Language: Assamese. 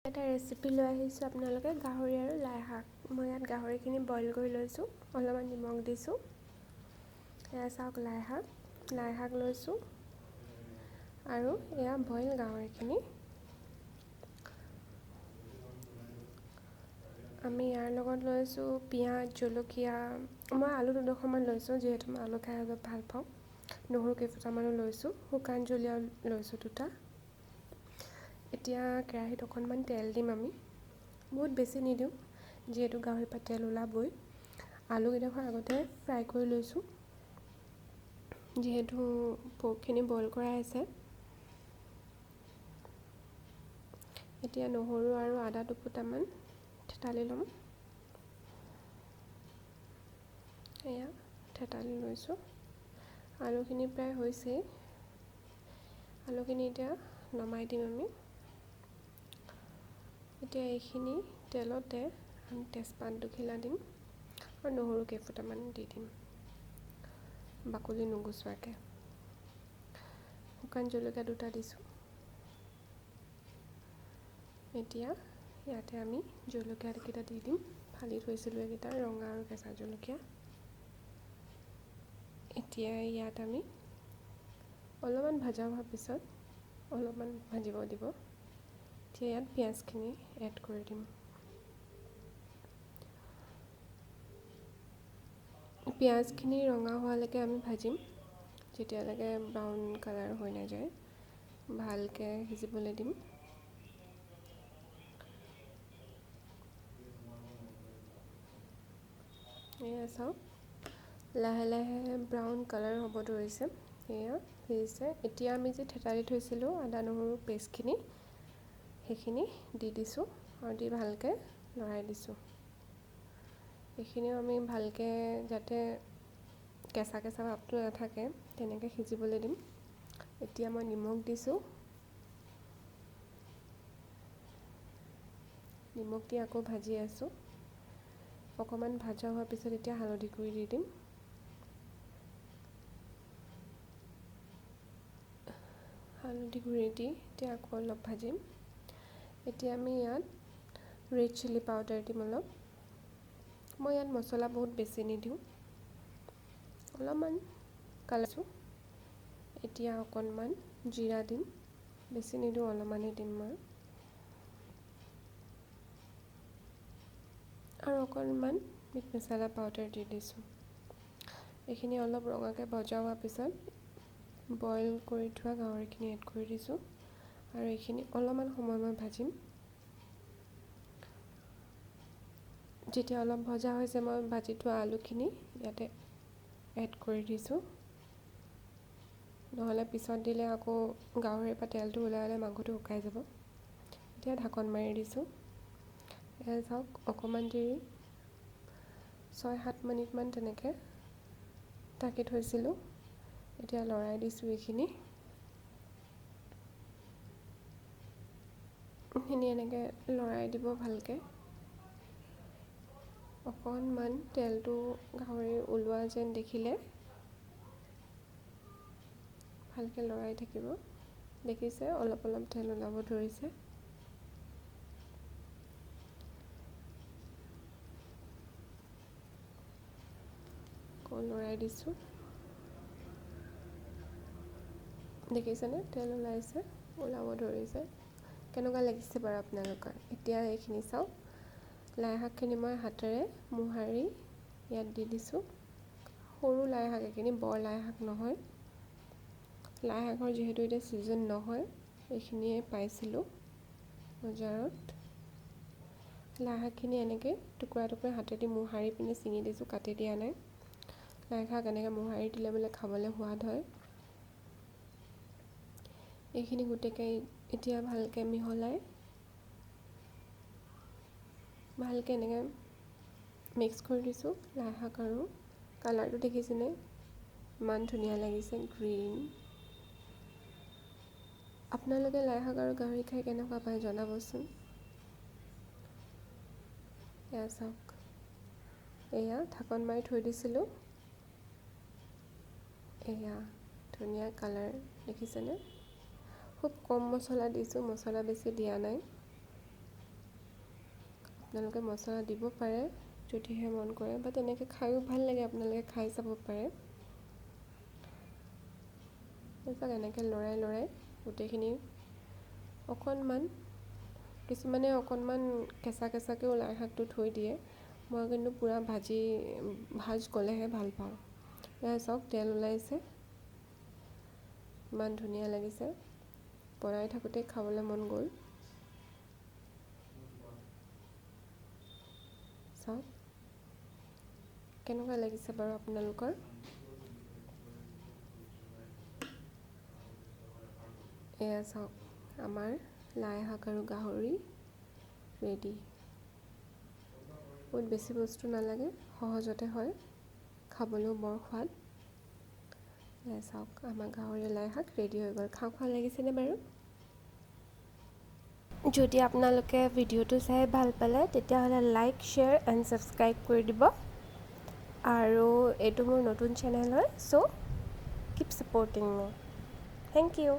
এটা ৰেচিপি লৈ আহিছোঁ আপোনালোকে গাহৰি আৰু লাই শাক। মই ইয়াত গাহৰিখিনি বইল কৰি লৈছোঁ, অলপমান নিমখ দিছোঁ। এয়া চাওক লাই শাক লৈছোঁ আৰু এয়া বইল গাহৰিখিনি। আমি ইয়াৰ লগত লৈছোঁ পিঁয়াজ, জলকীয়া। মই আলু 2-ডোখৰমান লৈছোঁ, যিহেতু মই আলু খাই অলপ ভাল পাওঁ। নহৰু কেইফুটামানো লৈছোঁ, শুকান জলকীয়া লৈছোঁ 2টা। এতিয়া কেৰাহীত অকণমান তেল দিম আমি, বহুত বেছি নিদিওঁ যিহেতু গাহৰিৰ পৰা তেল ওলাবই। আলুকেইডোখৰ আগতে ফ্ৰাই কৰি লৈছোঁ, যিহেতু পৰ্কখিনি বইল কৰাই আছে। এতিয়া নহৰু আৰু আদা 2ফুটামান থেতালি ল'ম। এয়া থেতালি লৈছোঁ। আলুখিনি প্ৰায় হৈছেই। আলুখিনি এতিয়া নমাই দিম আমি। এতিয়া এইখিনি তেলতে আমি তেজপাত 2খিলা দিম আৰু নহৰু কেইফুটামান দি দিম, বাকলি নুগুচোৱাকৈ। শুকান জলকীয়া 2টা দিছোঁ। এতিয়া ইয়াতে আমি জলকীয়াকেইটা দি দিম, ফালি থৈছিলোঁ এইকেইটা, ৰঙা আৰু কেঁচা জলকীয়া। এতিয়া ইয়াত আমি অলপমান ভজা হোৱাৰ পিছত অলপমান ভাজিব দিব। এতিয়া ইয়াত পিঁয়াজখিনি এড কৰি দিম। পিঁয়াজখিনি ৰঙা হোৱালৈকে আমি ভাজিম, যেতিয়ালৈকে ব্ৰাউন কালাৰ হৈ নাযায়। ভালকৈ সিজিবলৈ দিম। এয়া চাওক লাহে লাহে ব্ৰাউন কালাৰ হ'ব ধৰিছে। এয়া সিজিছে। এতিয়া আমি যে থেতালি থৈছিলোঁ আদা নহৰু পেষ্টখিনি, সেইখিনি দি দিছোঁ আৰু দি ভালকৈ লৰাই দিছোঁ। এইখিনিও আমি ভালকৈ যাতে কেঁচা কেঁচা ভাৱটো নাথাকে তেনেকৈ সিজিবলৈ দিম। এতিয়া মই নিমখ দিছোঁ। নিমখ দি আকৌ ভাজি আছোঁ। অকণমান ভাজা হোৱাৰ পিছত এতিয়া হালধি গুড়ি দি দিম। হালধি গুড়ি দি এতিয়া আকৌ অলপ ভাজিম। এতিয়া আমি ইয়াত ৰেড চিলি পাউডাৰ দিম অলপ। মই ইয়াত মছলা বহুত বেছি নিদিওঁ, অলপমান কালাৰছোঁ। এতিয়া অকণমান জিৰা দিম, বেছি নিদিওঁ, অলপমানেই দিম মই। আৰু অকণমান মিট মছলা পাউডাৰ দি দিছোঁ। এইখিনি অলপ ৰঙাকৈ ভজা হোৱাৰ পিছত বইল কৰি থোৱা গাহৰিখিনি এড কৰি দিছোঁ আৰু এইখিনি অলপমান সময় মই ভাজিম। যেতিয়া অলপ ভজা হৈছে মই ভাজি থোৱা আলুখিনি ইয়াতে এড কৰি দিছোঁ, নহ'লে পিছত দিলে আকৌ গাহৰিৰ পৰা তেলটো ওলালে মাংসটো শুকাই যাব। এতিয়া ঢাকন মাৰি দিছোঁ। এয়া চাওক অকণমান দেৰি 6-7 মিনিটমান তেনেকৈ ঢাকি থৈছিলোঁ। এতিয়া লৰাই দিছোঁ এইখিনি এনেকৈ লৰাই দিব ভালকৈ। অকণমান তেলটো গাহৰি ওলোৱা যেন দেখিলে ভালকৈ লৰাই থাকিব। দেখিছে অলপ অলপ তেল ওলাব ধৰিছে। আকৌ লৰাই দিছোঁ। দেখিছেনে তেল ওলাইছে, ওলাব ধৰিছে। কেনেকুৱা লাগিছে বাৰু আপোনালোকৰ? এতিয়া এইখিনি চাওক, লাই শাকখিনি মই হাতেৰে মোহাৰি ইয়াত দি দিছোঁ। সৰু লাই শাক এইখিনি, বৰ লাই শাক নহয়। লাই শাকৰ যিহেতু এতিয়া ছিজন নহয়, এইখিনিয়ে পাইছিলোঁ বজাৰত। লাই শাকখিনি এনেকৈ টুকুৰা টুকুৰা হাতেদি মোহাৰি পিনে ছিঙি দিছোঁ, কাটি দিয়া নাই। লাই শাক এনেকৈ মোহাৰি দিলে বোলে খাবলৈ সোৱাদ হয়। এইখিনি গোটেইকৈ এতিয়া ভালকৈ মিহলাই ভালকৈ এনেকৈ মিক্স কৰি দিছোঁ। লাই শাক আৰু কালাৰটো দেখিছেনে ইমান ধুনীয়া লাগিছে, গ্ৰীণ। আপোনালোকে লাই শাক আৰু গাহৰি খাই কেনেকুৱা পায় জনাবচোন। এয়া চাওক, এয়া ঢাকন মাৰি থৈ দিছিলোঁ। এয়া ধুনীয়া কালাৰ দেখিছেনে? খুব কম মছলা দিছোঁ, মছলা বেছি দিয়া নাই। আপোনালোকে মছলা দিব পাৰে যদিহে মন কৰে, বা তেনেকৈ খায়ো ভাল লাগে, আপোনালোকে খাই চাব পাৰে। তাৰপিছত এনেকৈ লৰাই গোটেইখিনি অকণমান, কিছুমানে অকণমান কেঁচা কেঁচাকৈও লাই শাকটো থৈ দিয়ে। মই কিন্তু পূৰা ভাজ গ'লেহে ভাল পাওঁ। এয়া চাওক তেল ওলাইছে, ইমান ধুনীয়া লাগিছে, বনাই থাকোঁতে খাবলৈ মন গ'ল। চাওক কেনেকুৱা লাগিছে বাৰু আপোনালোকৰ। এয়া চাওক আমাৰ লাই শাক আৰু গাহৰি ৰেডি। বহুত বেছি বস্তু নালাগে, সহজতে হয়, খাবলৈও বৰ সোৱাদ। এয়া চাওক আমাৰ গাহৰি লাই শাক ৰেডি হৈ গ'ল। খাওঁ খাওঁ লাগিছেনে বাৰু? যদি আপোনালোকে ভিডিঅ'টো চাই ভাল পালে তেতিয়াহ'লে লাইক, শ্বেয়াৰ এণ্ড ছাবস্ক্ৰাইব কৰি দিব। আৰু এইটো মোৰ নতুন চেনেল হয়, so' keep supporting me. Thank U.